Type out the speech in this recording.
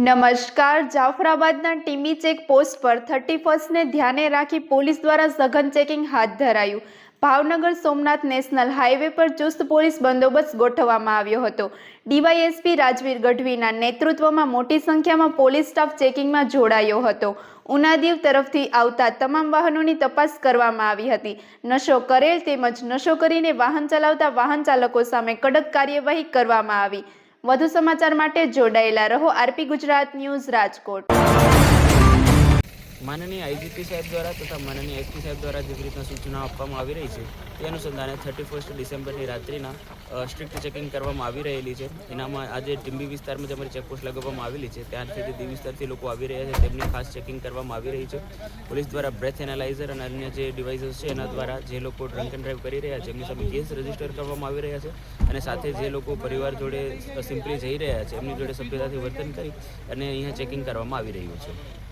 નમસ્કાર. જાફરાબાદના ટીમી check post પર 31ને ધ્યાને રાખી પોલીસ દ્વારા સઘન ચેકિંગ હાથ ધરાયું. ભાવનગર સોમનાથ નેશનલ હાઈવે પર ચુસ્ત પોલીસ બંદોબસ્ત ગોઠવવામાં આવ્યો હતો. ડીવાયએસપી રાજવીર ગઢવીના નેતૃત્વમાં મોટી સંખ્યામાં પોલીસ સ્ટાફ ચેકિંગમાં જોડાયો હતો. ઉના-દીવ તરફથી આવતા તમામ વાહનોની તપાસ કરવામાં આવી હતી. નશો કરેલ તેમજ નશો કરીને વાહન ચલાવતા વાહન ચાલકો સામે કડક કાર્યવાહી કરવામાં આવી. વધુ સમાચાર માટે જોડાયેલા રહો આરપી ગુજરાત ન્યૂઝ રાજકોટ. માનનીય આઈજીપી સાહેબ દ્વારા તથા માનનીય એસપી સાહેબ દ્વારા જે રીતના સૂચનાઓ આપવામાં આવી રહી છે તે અનુસંધાને 31 ડિસેમ્બરની રાત્રિના સ્ટ્રિક્ટ ચેકિંગ કરવામાં આવી રહેલી છે. એનામાં આજે ટીંબી વિસ્તારમાં જે અમારી ચેકપોસ્ટ લગાવવામાં આવેલી છે ત્યાંથી જે દીવ વિસ્તારથી લોકો આવી રહ્યા છે તેમની ખાસ ચેકિંગ કરવામાં આવી રહી છે. પોલીસ દ્વારા બ્રેથ એનાલાઇઝર અને અન્ય જે ડિવાઇસીસ છે એના દ્વારા જે લોકો ડ્રંક એન્ડ ડ્રાઈવ કરી રહ્યા છે એમની સામે કેસ રજીસ્ટર કરવામાં આવી રહ્યા છે અને સાથે જે લોકો પરિવાર જોડે સિમ્પલી જઈ રહ્યા છે એમની જોડે સભ્યતાથી વર્તન કરી અને અહીંયા ચેકિંગ કરવામાં આવી રહ્યું છે.